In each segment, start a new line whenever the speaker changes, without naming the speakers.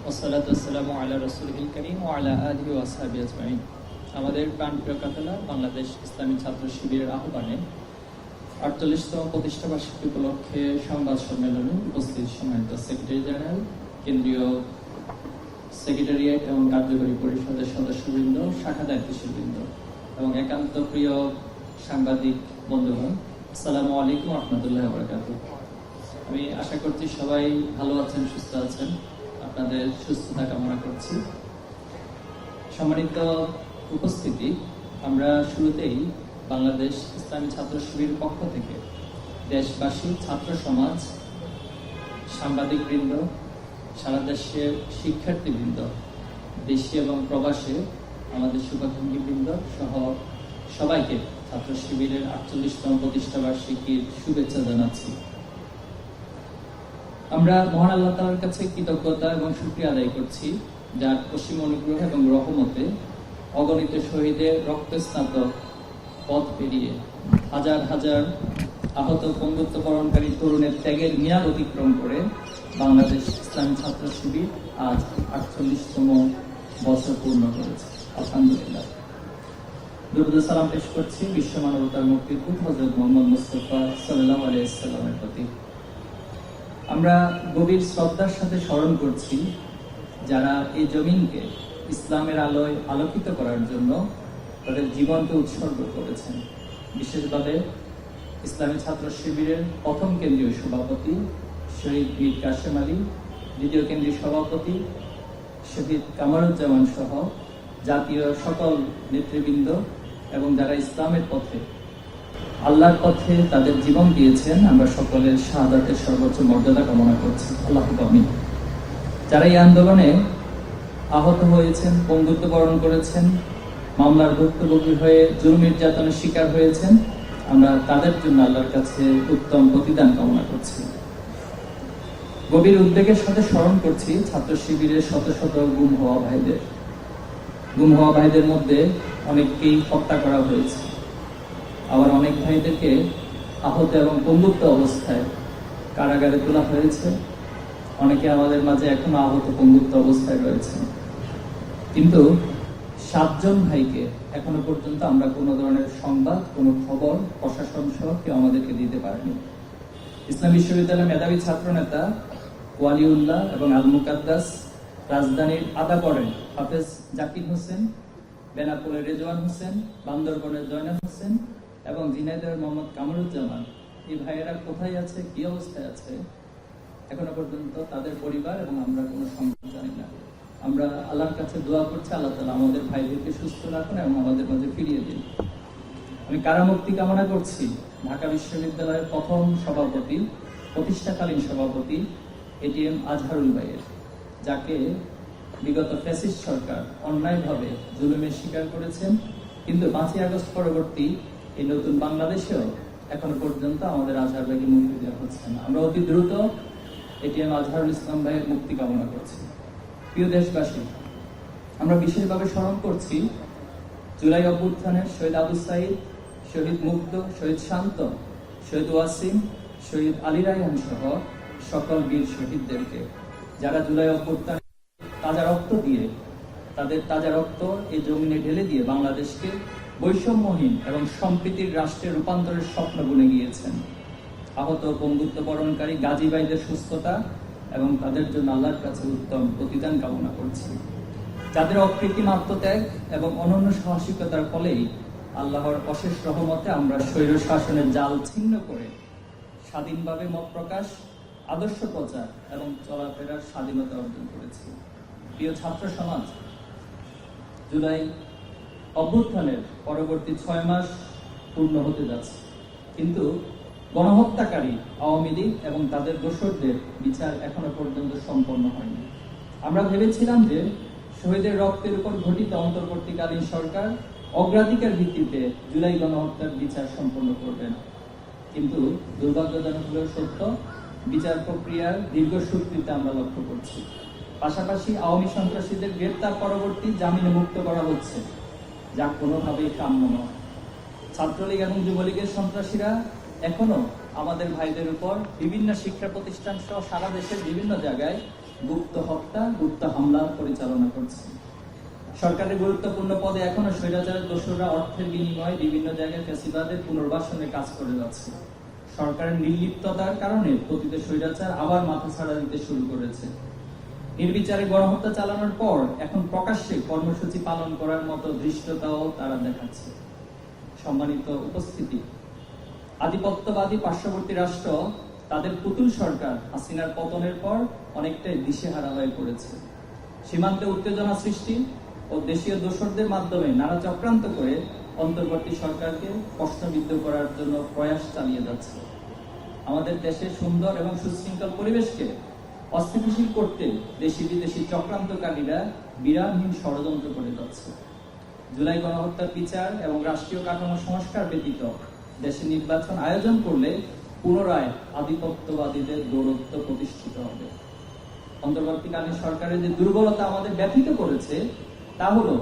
ওয়াসসালাতু ওয়াসসালামু আলা রাসূলিল কারীম ওয়া আলা আলিহি ওয়া আসহাবিহি আজমাইন। আমাদের প্রাণপ্রিয় কাফেলা বাংলাদেশ ইসলামী ছাত্র শিবিরের আহ্বানে ৪৮তম প্রতিষ্ঠা বার্ষিকী উপলক্ষে সংবাদ সম্মেলনে উপস্থিত সম্মানিত সেক্রেটারি জেনারেল, কেন্দ্রীয় সেক্রেটারিয়েট এবং কার্যকরী পরিষদের সদস্যবৃন্দ, শাখা দায়িত্বশীলবৃন্দ এবং একান্ত প্রিয় সাংবাদিক বন্ধুগণ, আসসালামু আলাইকুম ওয়া রাহমাতুল্লাহি ওয়া বারাকাতুহু। আমি আশা করছি সবাই ভালো আছেন, সুস্থ আছেন। আপনাদের সুস্থতা কামনা করছি। সম্মানিত উপস্থিতি, আমরা শুরুতেই বাংলাদেশ ইসলামী ছাত্র শিবির পক্ষ থেকে দেশবাসী, ছাত্র সমাজ, সাংবাদিকবৃন্দ, সারা দেশের শিক্ষার্থীবৃন্দ, দেশে এবং প্রবাসে আমাদের শুভাকাঙ্ক্ষীবৃন্দ সহ সবাইকে ছাত্র শিবিরের ৪৮তম প্রতিষ্ঠা বার্ষিকীর শুভেচ্ছা জানাচ্ছি। আমরা মহান আল্লাহ তাআলার কাছে কৃতজ্ঞতা এবং শুকরিয়া আদায় করছি, যার অসীম অনুগ্রহ এবং রহমতে অগণিত শহীদের রক্তস্নাত পথ পেরিয়ে হাজার হাজার আহত বন্ধুত্বকরণকারী তরুণের ত্যাগের মেয়াদ অতিক্রম করে বাংলাদেশ ইসলামী ছাত্র শিবির আজ ৪৮তম বছর পূর্ণ করেছে। আলহামদুলিল্লাহ। দুরূদ সালাম পেশ করছি বিশ্ব মানবতার মুক্তিদূত হযরত মুহাম্মদ মুস্তাফা সাল্লাল্লাহু আলাইহি ওয়াসাল্লামের প্রতি। আমরা গভীর শ্রদ্ধার সাথে স্মরণ করছি যারা এই জমিনকে ইসলামের আলোয় আলোকিত করার জন্য তাদের জীবনকে উৎসর্গ করেছেন। বিশেষভাবে ইসলামী ছাত্র শিবিরের প্রথম কেন্দ্রীয় সভাপতি শহীদ মীর কাসেম আলী, দ্বিতীয় কেন্দ্রীয় সভাপতি শহীদ কামরুজ্জামান সহ জাতীয় সকল নেতৃবৃন্দ এবং যারা ইসলামের পথে, আল্লাহর পথে তাদের জীবন দিয়েছেন, আমরা সকলের শাহাদাতের সর্বোচ্চ মর্যাদা কামনা করছি। আল্লাহু আমিন। যারা এই আন্দোলনে আহত হয়েছেন, পঙ্গুত্ব বরণ করেছেন, মামলার ভুক্তভোগী হয়ে জুলুম নির্যাতনের শিকার হয়েছেন, আমরা তাদের জন্য আল্লাহর কাছে উত্তম প্রতিদান কামনা করছি। গভীর উদ্বেগের সাথে স্মরণ করছি ছাত্র শিবিরের শত শত গুম হওয়া ভাইদের মধ্যে অনেককেই হত্যা করা হয়েছে, আবার অনেক ভাইদেরকে আহত এবং পঙ্গুত্ব অবস্থায় কারাগারে তোলা হয়েছে। অনেকে আমাদের মাঝে এখনো আহত পঙ্গুত্ব অবস্থায় রয়েছে, কিন্তু ৭ জন ভাইকে এখনো পর্যন্ত আমরা কোনো ধরনের সংবাদ, কোনো খবর প্রশাসন সহ কেউ আমাদেরকে দিতে পারেনি। ইসলাম বিশ্ববিদ্যালয়ের মেধাবী ছাত্র নেতা ওয়ালিউল্লাহ এবং আল মুকাদ্দাস, রাজধানীর আদাবরের হাফেজ জাকির হোসেন, বেনাপোলের রেজওয়ান হোসেন, বান্দরবনের জয়নাল হোসেন এবং ঝিনাইদহের মোহাম্মদ কামরুজ্জামান, এই ভাইয়েরা কোথায় আছে, কি অবস্থায় আছে এখনো পর্যন্ত তাদের পরিবার এবং আমরা কোনো সংবাদ জানি না। আমরা আল্লাহর কাছে দোয়া করছি, আল্লাহ তাআলা আমাদের ভাইদেরকে সুস্থ রাখুন এবং আমাদের মাঝে ফিরিয়ে দিন। আমি কারামুক্তি কামনা করছি ঢাকা বিশ্ববিদ্যালয়ের প্রথম সভাপতি, প্রতিষ্ঠাকালীন সভাপতি এটিএম আজহারুল ভাইয়ের, যাকে বিগত ফ্যাসিস্ট সরকার অন্যায়ভাবে জুলুমের শিকার করেছেন, কিন্তু ৫ই আগস্ট পরবর্তী এই নতুন বাংলাদেশেও এখনো পর্যন্ত আমাদের আজহার ভাইকে মুক্তি দেওয়া হচ্ছে না। আমরা অতি দ্রুত এটিএম আজহারুল ইসলাম ভাইয়ের মুক্তি কামনা করছি। প্রিয় দেশবাসী, আমরা বিশেষভাবে স্মরণ করছি জুলাই অভ্যুত্থানের শহীদ আবু সাঈদ, শহীদ মুগ্ধ, শহীদ শান্ত, শহীদ ওয়াসিম, শহীদ আলী রায়হান সহ সকল বীর শহীদদেরকে, যারা জুলাই অভ্যুত্থানে তাজা রক্ত দিয়ে, তাদের তাজা রক্ত এই জমিনে ঢেলে দিয়ে বাংলাদেশকে বৈষম্যহীন এবং সম্প্রীতির রাষ্ট্রে রূপান্তরের স্বপ্ন বুনে গিয়েছেন। আহত পঙ্গুত্ব বরণকারী গাজী ভাইদের সুস্থতা এবং তাদের জন্য আল্লাহর কাছে উত্তম প্রতিদান কামনা করছি। যাদের অকৃত্রিম আত্মত্যাগ এবং অনন্য সাহসিকতার ফলেই আল্লাহর অশেষ রহমতে আমরা স্বৈর শাসনের জাল ছিন্ন করে স্বাধীনভাবে মত প্রকাশ, আদর্শ প্রচার এবং চলাফেরার স্বাধীনতা অর্জন করেছি। প্রিয় ছাত্র সমাজ, জুলাই অভ্যুত্থানের পরবর্তী ৬ মাস পূর্ণ হতে যাচ্ছে, কিন্তু গণহত্যাকারী আওয়ামী লীগ এবং তাদের দোসরদের বিচার এখনো পর্যন্ত সম্পন্ন হয়নি। আমরা ভেবেছিলাম যে শহীদের রক্তের উপর গঠিত অন্তর্বর্তীকালীন সরকার অগ্রাধিকার ভিত্তিতে জুলাই গণহত্যার বিচার সম্পন্ন করবেন, কিন্তু দুর্ভাগ্যজনক হলেও সত্য, বিচার প্রক্রিয়ার দীর্ঘসূত্রিতা আমরা লক্ষ্য করছি। পাশাপাশি আওয়ামী সন্ত্রাসীদের গ্রেপ্তার পরবর্তী জামিনে মুক্ত করা হচ্ছে, যা কোনোভাবেই কাম্য নয়। ছাত্রলীগ এবং যুবলীগের সন্ত্রাসীরা এখনো আমাদের ভাইদের উপর বিভিন্ন শিক্ষা প্রতিষ্ঠান সহ সারা দেশের বিভিন্ন জায়গায় গুপ্ত হত্যা, গুপ্ত হামলা পরিচালনা করছে। সরকারের গুরুত্বপূর্ণ পদে এখনো স্বৈরাচারের দোসররা অর্থের বিনিময়ে বিভিন্ন জায়গায় ফ্যাসিবাদের পুনর্বাসনে কাজ করে যাচ্ছে। সরকারের নির্লিপ্ততার কারণে পতিত স্বৈরাচার আবার মাথাছাড়া দিতে শুরু করেছে। নির্বিচারে গণহত্যা চালানোর পর এখন প্রকাশ্যে কর্মসূচি পালন করার মতো ধৃষ্টতাও তারা দেখাচ্ছে। সম্মানিত উপস্থিতি, আধিপত্যবাদী পার্শ্ববর্তী রাষ্ট্র তাদের পুতুল সরকার হাসিনার পতনের পর অনেকটাই দিশেহারা হয়ে পড়েছে। সীমান্তে উত্তেজনা সৃষ্টি ও দেশীয় দোসরদের মাধ্যমে নানা চক্রান্ত করে অন্তর্বর্তী সরকারকে প্রশ্নবিদ্ধ করার জন্য প্রয়াস চালিয়ে যাচ্ছে। আমাদের দেশের সুন্দর এবং সুশৃঙ্খল পরিবেশকে অস্থিতিশীল করতে দেশি বিদেশি চক্রান্তকারীরা বিরামহীন ষড়যন্ত্র করে যাচ্ছে। জুলাই গণহত্যার বিচার এবং রাষ্ট্রীয় কাঠামো সংস্কার ব্যতীত দেশে নির্বাচন আয়োজন করলে পুনরায় আধিপত্যবাদীদের দৌরত্ব প্রতিষ্ঠিত হবে। অন্তর্বর্তীকালীন সরকারের যে দুর্বলতা আমাদের ব্যথিত করেছে তা হলো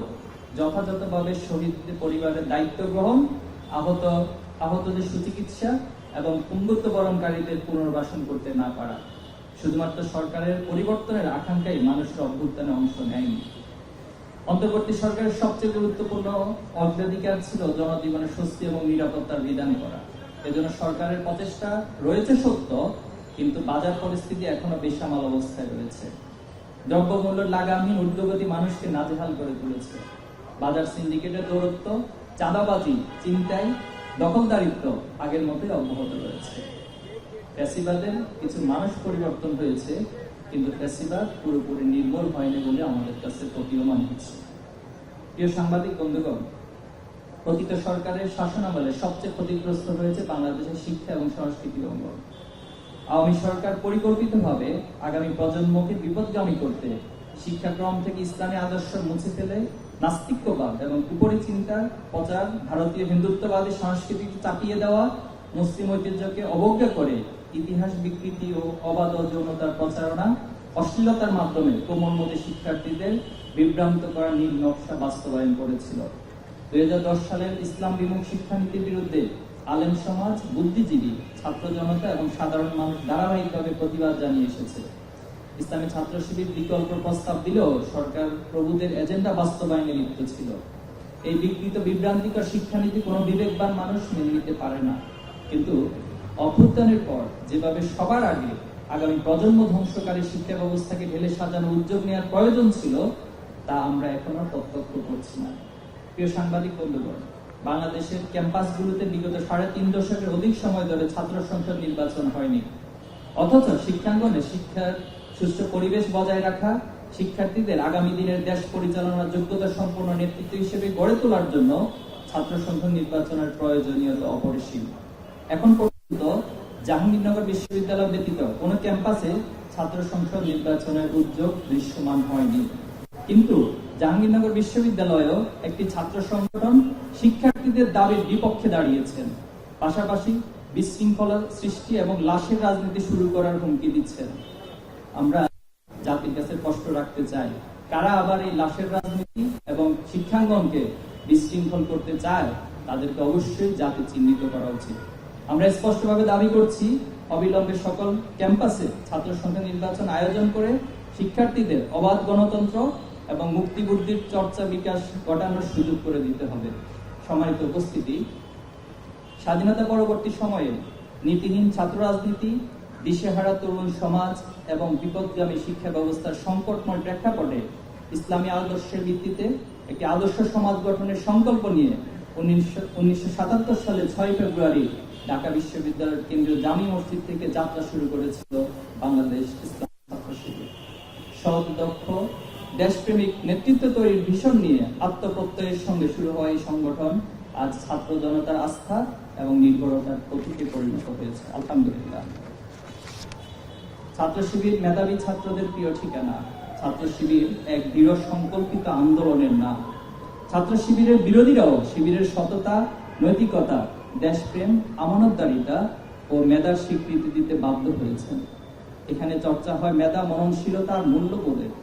যথাযথভাবে শহীদদের পরিবারের দায়িত্ব গ্রহণ, আহতদের সুচিকিৎসা এবং পঙ্গুত্ব বরণকারীদের পুনর্বাসন করতে না পারা। শুধুমাত্র সরকারের পরিবর্তনের আকাঙ্ক্ষায় মানুষের অভ্যুত্থানে অংশ নেয়নি। অন্তর্বর্তী সরকারের সবচেয়ে গুরুত্বপূর্ণ অগ্রাধিকার ছিল জনজীবনের স্বস্তি এবং নিরাপত্তার বিধান করা। এজন্য সরকারের প্রচেষ্টা রয়েছে সত্য, কিন্তু বাজার পরিস্থিতি এখনো বেসামাল অবস্থায় রয়েছে। দ্রব্যমূল্যের লাগামহীন ঊর্ধ্বগতি মানুষকে নাজেহাল করে তুলেছে। বাজার সিন্ডিকেটের দৌরত্ব, চাঁদাবাজি, ছিনতাই, দখলদারিত্ব আগের মতোই অব্যাহত রয়েছে। ফ্যাসিবাদের কিছু মানুষ পরিবর্তন হয়েছে, কিন্তু ফ্যাসিবাদ পুরোপুরি নির্মূল হয়নি বলে আমাদের কাছে প্রতীয়মান হচ্ছে। প্রিয় সাংবাদিক বন্ধুগণ, পতিত সরকারের শাসনামলে সবচেয়ে ক্ষতিগ্রস্ত হয়েছে বাংলাদেশের শিক্ষা এবং সংস্কৃতি অঙ্গন। আওয়ামী সরকার পরিকল্পিতভাবে আগামী প্রজন্মকে বিপদগামী করতে শিক্ষাক্রম থেকে ইসলামী আদর্শ মুছে ফেলে নাস্তিক্যবাদ এবং কুপরিচিন্তার প্রচার, ভারতীয় হিন্দুত্ববাদী সংস্কৃতিকে চাপিয়ে দেওয়া, মুসলিম ঐতিহ্যকে অবজ্ঞা করে ইতিহাস বিকৃতি ও অবাধ যৌনতার প্রচারণা, অশ্লীলতার মাধ্যমে কোমলমতি শিক্ষার্থীদের বিভ্রান্ত করার নীল নকশা বাস্তবায়ন করেছিল। 2010 সালের ইসলাম বিমুখ শিক্ষানীতির বিরুদ্ধে আলেম সমাজ, বুদ্ধিজীবী, ছাত্র জনতা এবং সাধারণ মানুষ ধারাবাহিকভাবে প্রতিবাদ জানিয়ে এসেছে। ইসলামী ছাত্র শিবির বিকল্প প্রস্তাব দিলেও সরকার প্রভুদের এজেন্ডা বাস্তবায়নে লিপ্ত ছিল। এই বিকৃত বিভ্রান্তিকর শিক্ষানীতি কোনো বিবেকবান মানুষ মেনে নিতে পারে না। কিন্তু অভ্যুত্থানের পর যেভাবে সবার আগে আগামী প্রজন্ম ধ্বংসকারী শিক্ষা ব্যবস্থাকে ঢেলে সাজানো উদ্যোগ নেওয়ার প্রয়োজন ছিল, তা আমরা এখনো প্রত্যক্ষ করছি না। প্রিয় সাংবাদিক বন্ধুগণ, বাংলাদেশের ক্যাম্পাসগুলোতে বিগত 3.5 দশকের অধিক সময় ধরে ছাত্র সংসদ নির্বাচন হয়নি। অথচ শিক্ষাঙ্গনে শিক্ষার সুষ্ঠু পরিবেশ বজায় রাখা, শিক্ষার্থীদের আগামী দিনের দেশ পরিচালনার যোগ্যতা সম্পন্ন নেতৃত্ব হিসেবে গড়ে তোলার জন্য ছাত্র সংসদ নির্বাচনের প্রয়োজনীয়তা অপরিসীম। এখন পর্যন্ত জাহাঙ্গীরনগর বিশ্ববিদ্যালয় ব্যতীত কোনো ক্যাম্পাসে ছাত্র সংসদ নির্বাচনের উদ্যোগ দৃশ্যমান হয়নি। কিন্তু জাহাঙ্গীরনগর বিশ্ববিদ্যালয়েও একটি ছাত্র সংগঠন শিক্ষার্থীদের দাবির বিপক্ষে দাঁড়িয়েছেন, পাশাপাশি বিশৃঙ্খলা সৃষ্টি এবং লাশের রাজনীতি শুরু করার হুমকি দিচ্ছেন। আমরা জাতির কাছে কষ্ট রাখতে চাই, কারা আবার এই লাশের রাজনীতি এবং শিক্ষাঙ্গনকে বিশৃঙ্খল করতে চায় তাদেরকে অবশ্যই জাতি চিহ্নিত করা উচিত। আমরা স্পষ্টভাবে দাবি করছি, অবিলম্বে সকল ক্যাম্পাসে ছাত্র সংসদ নির্বাচন আয়োজন করে শিক্ষার্থীদের অবাধ গণতন্ত্র এবং মুক্তিবুদ্ধির চর্চা বিকাশ ঘটানোর সুযোগ করে দিতে হবে। সম্মানিত উপস্থিতি, স্বাধীনতা পরবর্তী সময়ে নীতিহীন ছাত্র রাজনীতি, দিশেহারা তরুণ সমাজ এবং বিপদগামী শিক্ষা ব্যবস্থার সংকটময় প্রেক্ষাপটে ইসলামী আদর্শের ভিত্তিতে একটি আদর্শ সমাজ গঠনের সংকল্প নিয়ে 1977 সালে 6 ফেব্রুয়ারি ঢাকা বিশ্ববিদ্যালয়ের কেন্দ্রীয় জামি মসজিদ থেকে যাত্রা শুরু করেছিল বাংলাদেশ ইসলামী ছাত্র শিবির। সৎ, দক্ষ, দেশপ্রেমিক নেতৃত্ব তৈরির ভিশন নিয়ে আত্মপ্রত্যয়ের সঙ্গে শুরু হওয়া এই সংগঠন আজ ছাত্র জনতার আস্থা এবং নির্ভরতার প্রতীকে পরিণত হয়েছে। আলহামদুলিল্লাহ। ছাত্র শিবির মেধাবী ছাত্রদের প্রিয় ঠিকানা। ছাত্র শিবির এক দৃঢ় সংকল্পিত আন্দোলনের নাম। ছাত্র শিবিরের বিরোধীরাও শিবিরের সততা, নৈতিকতা, দেশপ্রেম, আমানতদারিতা ও মেধার স্বীকৃতি দিতে বাধ্য হয়েছেন। এখানে চর্চা হয় মেধা, মননশীলতা আর মূল্যবোধের।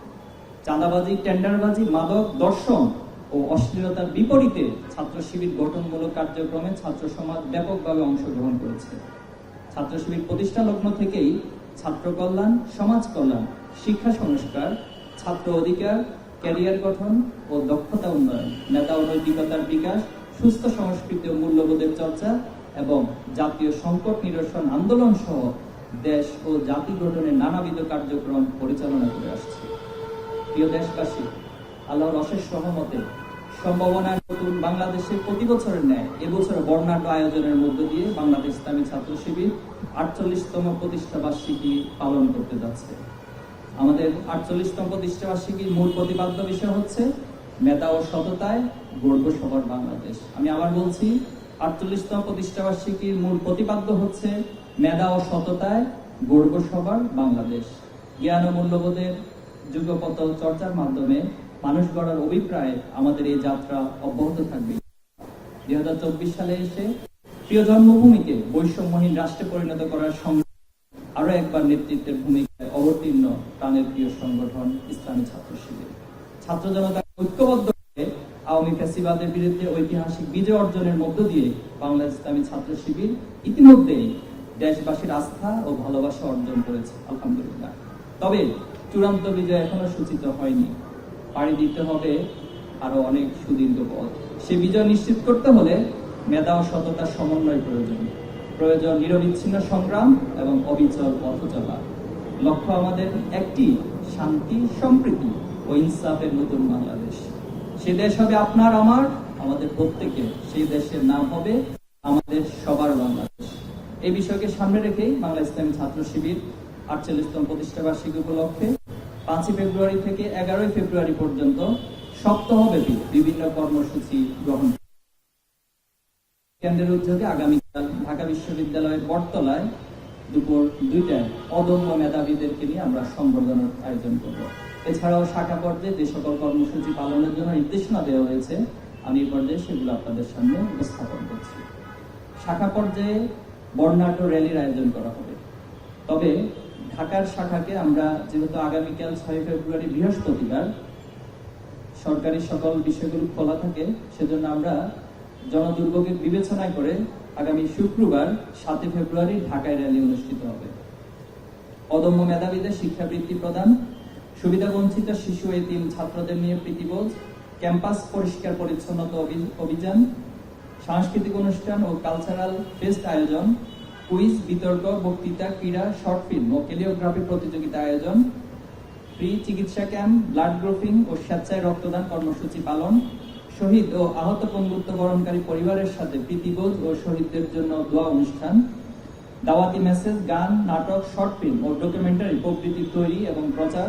চাঁদাবাজি, টেন্ডারবাজি, মাদক, দর্শন ও অশ্লীলতার বিপরীতে ছাত্র শিবির গঠনমূলক কার্যক্রমে ছাত্র সমাজ ব্যাপকভাবে অংশগ্রহণ করেছে। ছাত্র শিবির প্রতিষ্ঠা লগ্ন থেকেই ছাত্র কল্যাণ, সমাজ কল্যাণ শিক্ষা সংস্কার, ছাত্র অধিকার, ক্যারিয়ার গঠন ও দক্ষতা উন্নয়ন, নেতা ও নৈতিকতার বিকাশ, সুস্থ সংস্কৃতি ও মূল্যবোধের চর্চা এবং জাতীয় সংকট নিরসন আন্দোলন সহ দেশ ও জাতি গঠনের নানাবিধ কার্যক্রম পরিচালনা করে আসছে। প্রিয় দেশবাসী, আল্লাহর অশেষ রহমতে সম্ভাবনার নতুন বাংলাদেশের প্রতি বছরের ন্যায় এবছর বর্ণাঢ্য আয়োজনের মধ্য দিয়ে বাংলাদেশ ইসলামী ছাত্র শিবির 48তম প্রতিষ্ঠা বার্ষিকী পালন করতে যাচ্ছে। আমাদের 48তম প্রতিষ্ঠা বার্ষিকীর মূল প্রতিপাদ্য বিষয় হচ্ছে মেধা ও সততায় গর্ব সবার বাংলাদেশ। আমি আবার বলছি, 48তম প্রতিষ্ঠা বার্ষিকীর মূল প্রতিপাদ্য হচ্ছে মেধা ও সততায় গর্ব সবার বাংলাদেশ। জ্ঞান ও মূল্যবোধের যুগপত চর্চার মাধ্যমে মানুষ গড়ার অভিপ্রায় আমাদের এই যাত্রা অব্যাহত থাকবে। 2024 সালে এসে প্রিয় জন্মভূমিকে বৈষম্যহীন রাষ্ট্রে পরিণত করার সঙ্গে আরো একবার নেতৃত্বের ভূমিকায় অবতীর্ণ প্রাণের প্রিয় সংগঠন ইসলামী ছাত্র শিবির। ছাত্র জনতা ঐক্যবদ্ধ হয়ে আওয়ামী ফ্যাসিবাদের বিরুদ্ধে ঐতিহাসিক বিজয় অর্জনের মধ্য দিয়ে বাংলাদেশ ইসলামী ছাত্র শিবির ইতিমধ্যেই দেশবাসীর আস্থা ও ভালোবাসা অর্জন করেছে, আলহামদুলিল্লাহ। তবে চূড়ান্ত বিজয় এখনো সূচিত হয়নি, পাড়ি দিতে হবে আরো অনেক সুদীর্ঘ পথ। সে বিজয় নিশ্চিত করতে হলে মেধা ও সততার সমন্বয় প্রয়োজন নিরবিচ্ছিন্ন সংগ্রাম এবং অবিচল পথ চলা। লক্ষ্য আমাদের একটি, শান্তি, সম্প্রীতি ও ইনসাফের নতুন বাংলাদেশ। সে দেশ হবে আপনার আমার, আমাদের প্রত্যেকের। সেই দেশের নাম হবে আমাদের সবার বাংলাদেশ। এই বিষয়কে সামনে রেখেই বাংলা ইসলামী ছাত্র শিবির 48তম প্রতিষ্ঠা বার্ষিকী উপলক্ষে 5 ফেব্রুয়ারি থেকে 11 ফেব্রুয়ারি পর্যন্ত সপ্তাহব্যাপী বিভিন্ন কর্মসূচি গ্রহণ কেন্দ্রের উদ্যোগে আগামীকাল ঢাকা বিশ্ববিদ্যালয়ের বটতলায় দুপুর 2টায় অদম্য মেধাবীদেরকে নিয়ে আমরা সংবর্ধনার আয়োজন করব। এছাড়াও শাখা পর্যায়ে যে সকল কর্মসূচি পালনের জন্য নির্দেশনা দেওয়া হয়েছে, আমি এই পর্যায়ে সেগুলো আপনাদের সামনে উপস্থাপন করছি। শাখা পর্যায়ে বর্ণাঢ্য র্যালির আয়োজন করা হবে। তবে ঢাকার শাখাকে আমরা যেহেতু আগামীকাল 6 ফেব্রুয়ারি বৃহস্পতিবার সরকারি সকল বিষয়গুলো খোলা থাকে, সেজন্য আমরা জনদুর্ভোগের বিবেচনায় করে আগামী শুক্রবার 7 ফেব্রুয়ারি ঢাকায় র্যালি অনুষ্ঠিত হবে। অদম্য মেধাবীদের শিক্ষাবৃত্তি প্রদান, সুবিধা বঞ্চিত শিশু এতিম ছাত্রদের নিয়ে প্রীতিবোধ, ক্যাম্পাস পরিষ্কার পরিচ্ছন্নতা অভিযান, সাংস্কৃতিক অনুষ্ঠান ও কালচারাল ফেস্ট আয়োজন, কুইজ, বিতর্ক, বক্তৃতা, ক্রীড়া, শর্ট ফিল্ম ও ক্যালিওগ্রাফি প্রতিযোগিতা আয়োজন, ফ্রি চিকিৎসা ক্যাম্প, ব্লাড গ্রুপিং ও স্বেচ্ছায় রক্তদান কর্মসূচি পালন, শহীদ ও আহত পঙ্গুত্ব বরণকারী পরিবারের সাথে প্রীতিবোধ ও শহীদদের জন্য দোয়া অনুষ্ঠান, দাওয়াতি মেসেজ, গান, নাটক, শর্ট ফিল্ম ও ডকুমেন্টারি প্রভৃতি তৈরি এবং প্রচার,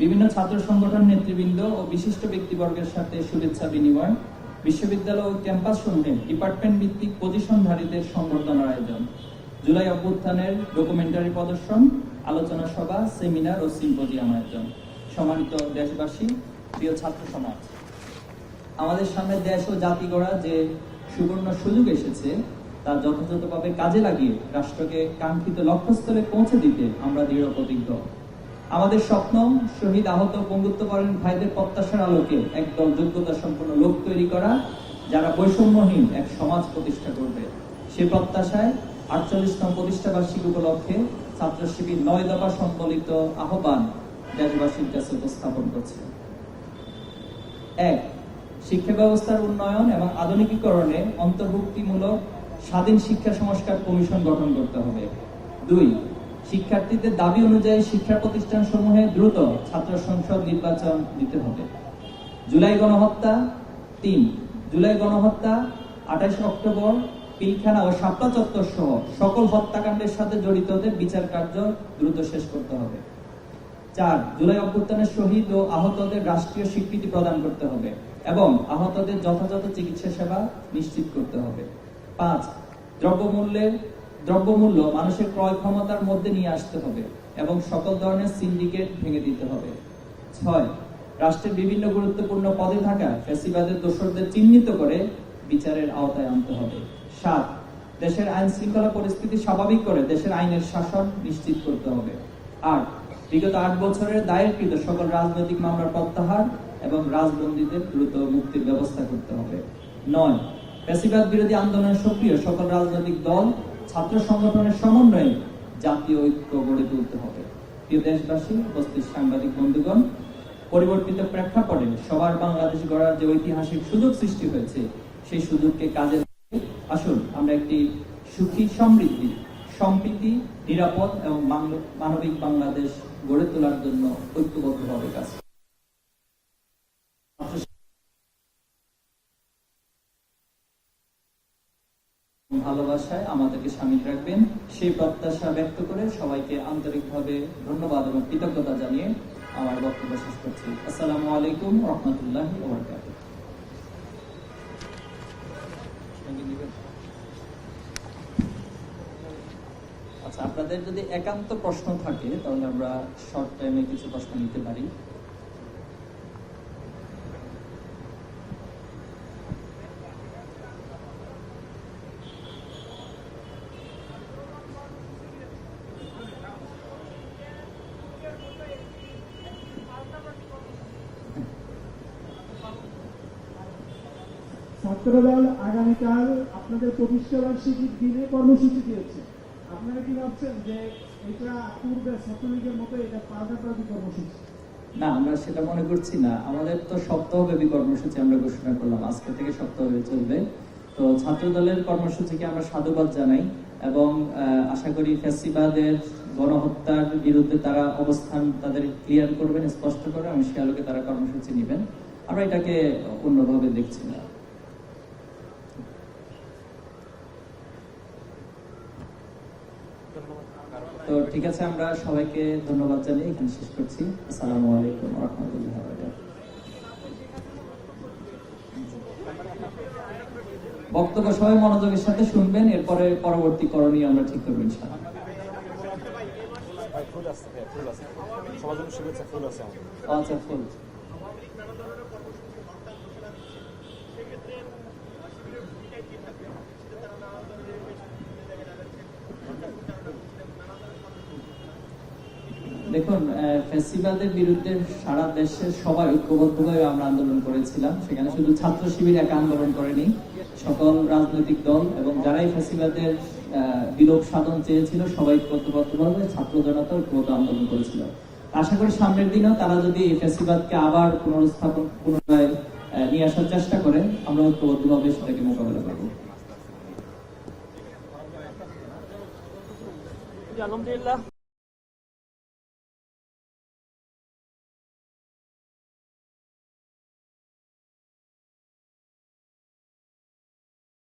বিভিন্ন ছাত্র সংগঠন নেতৃবৃন্দ ও বিশিষ্ট ব্যক্তিবর্গের সাথে শুভেচ্ছা বিনিময়, বিশ্ববিদ্যালয় ও ক্যাম্পাস সমূহে ডিপার্টমেন্ট ভিত্তিক পজিশনধারীদের সংবর্ধনার আয়োজন, জুলাই অভ্যুত্থানের ডকুমেন্টারি প্রদর্শন, আলোচনা সভা, সেমিনার ও সিম্পোজিয়াম আয়োজন। সম্মানিত দেশবাসী, প্রিয় ছাত্র সমাজ, আমাদের সামনে দেশ ও জাতি গড়া যে সুবর্ণ সুযোগ এসেছে তা যথাযথভাবে কাজে লাগিয়ে রাষ্ট্রকে কাঙ্ক্ষিত লক্ষ্যস্থলে পৌঁছে দিতে আমরা দৃঢ় প্রতিজ্ঞ। আমাদের স্বপ্ন, শহীদ, আহত, পঙ্গুত্ববরণ ভাইদের প্রত্যাশার আলোকে একদল যোগ্যতা সম্পন্ন লোক তৈরি করা, যারা বৈষম্যহীন এক সমাজ প্রতিষ্ঠা করবে। সে প্রত্যাশায় 48তম প্রতিষ্ঠা বার্ষিকী উপলক্ষে ছাত্র শিবির 9 দফা সম্বলিত আহ্বান দেশবাসীর কাছে উপস্থাপন করছে। 1. শিক্ষা ব্যবস্থার উন্নয়ন এবং আধুনিকীকরণে অন্তর্ভুক্তিমূলক স্বাধীন শিক্ষা সংস্কার কমিশন গঠন করতে হবে। 2. শিক্ষার্থীদের দাবি অনুযায়ী শিক্ষা প্রতিষ্ঠান সমূহে দ্রুত ছাত্র সংসদ নির্বাচন দিতে হবে। জুলাই গণহত্যা 3. জুলাই গণহত্যা, 28 অক্টোবর পিলখানা ও শাপলা চত্বর সহ সকল হত্যাকাণ্ডের সাথে জড়িতদের বিচার কার্য দ্রুত শেষ করতে হবে। 4. জুলাই অভ্যুত্থানের শহীদ ও আহতদের রাষ্ট্রীয় স্বীকৃতি প্রদান করতে হবে এবং আহতদের যথাযথ চিকিৎসা সেবা নিশ্চিত করতে হবে। 5. দ্রব্যমূল্য মানুষের ক্রয় ক্ষমতার মধ্যে নিয়ে আসতে হবে এবং সকল ধরনের সিন্ডিকেট ভেঙে দিতে হবে। 6. রাষ্ট্রের বিভিন্ন গুরুত্বপূর্ণ পদে থাকা ফ্যাসিবাদের দোষরদের চিহ্নিত করে বিচারের আওতায় আনতে হবে। 7. দেশের আইন শৃঙ্খলা পরিস্থিতি স্বাভাবিক করে দেশের আইনের শাসন নিশ্চিত করতে হবে। 8. বিগত 8 বছরের দায়েরকৃত সকল রাজনৈতিক মামলার প্রত্যাহার এবং রাজবন্দীদের দ্রুত মুক্তির ব্যবস্থা করতে হবে। 9. ফ্যাসিবাদ বিরোধী আন্দোলনে সক্রিয় সকল রাজনৈতিক দল, ছাত্র সংগঠনের সমন্বয়ে জাতীয় ঐক্য গড়ে তুলতে হবে। প্রিয় দেশবাসী, উপস্থিত সাংবাদিক বন্ধুগণ, পরিবর্তিত প্রেক্ষাপটে সবার বাংলাদেশ গড়ার যে ঐতিহাসিক সুযোগ সৃষ্টি হয়েছে, সেই সুযোগকে কাজে লাগিয়ে আসুন আমরা একটি সুখী, সমৃদ্ধি, সম্প্রীতি, নিরাপদ এবং মানবিক বাংলাদেশ গড়ে তোলার জন্য ঐক্যবদ্ধভাবে কাজ করি। ভালোবাসায় আমাদেরকে শামিল রাখবেন সেই প্রত্যাশা ব্যক্ত করে সবাইকে আন্তরিকভাবে ধন্যবাদ এবং কৃতজ্ঞতা জানিয়ে আমার বক্তব্য শেষ করছি। আসসালামু আলাইকুম ওয়া রাহমাতুল্লাহি ওয়া বারাকাতুহু। আচ্ছা, আপনাদের যদি একান্ত প্রশ্ন থাকে তাহলে আমরা শর্ট টাইমে কিছু প্রশ্ন নিতে পারি।
ছাত্রদল আগামীকাল আপনাদের প্রতিষ্ঠাবার্ষিকীর দিনে কর্মসূচি দিয়েছে। আপনারা কি ভাবছেন যে এটা পূর্বে ছাত্রলীগের মতো এটা পাল্টাপাল্টি কর্মসূচি?
না, আমরা সেটা মনে করছি না। আমাদের তো সপ্তাহব্যাপী কর্মসূচি আমরা ঘোষণা করলাম, আজকে থেকে সপ্তাহব্যাপী চলবে। তো ছাত্র দলের কর্মসূচিকে আমরা সাধুবাদ জানাই এবং আশা করি ফ্যাসিবাদের গণহত্যার বিরুদ্ধে তারা অবস্থান তাদের ক্লিয়ার করবেন, স্পষ্ট করবেন এবং সে আলোকে তারা কর্মসূচি নেবেন। আমরা এটাকে অন্যভাবে দেখছি না। তো ঠিক আছে, আমরা সবাইকে ধন্যবাদ জানিয়ে এখানে শেষ করছি। আসসালামু আলাইকুম ওয়া রাহমাতুল্লাহি ওয়া বারাকাতুহু। বক্তব্য সবাই মনোযোগের সাথে শুনবেন, এরপরে পরবর্তী করণীয় আমরা ঠিক করবো ইনশাআল্লাহ। আচ্ছা, ফুল দেখুন, ফ্যাসিবাদের বিরুদ্ধে সারা দেশের সবাই ঐক্যবদ্ধভাবে আমরা আন্দোলন করেছিলাম। সেখানে শুধু ছাত্র শিবির একা আন্দোলন করেনি, সকল রাজনৈতিক দল এবং যারাই ফ্যাসিবাদের বিলোপ সাধন চেয়েছিল সবাই ঐক্যবদ্ধভাবে ছাত্র জনতা ঐক্যবদ্ধ আন্দোলন করেছিল। আশা করি সামনের দিনেও তারা যদি এই ফ্যাসিবাদকে আবার পুনরায় নিয়ে আসার চেষ্টা করে, আমরা ঐক্যবদ্ধভাবে সেটাকে মোকাবেলা করবো।
আলহামদুলিল্লাহ।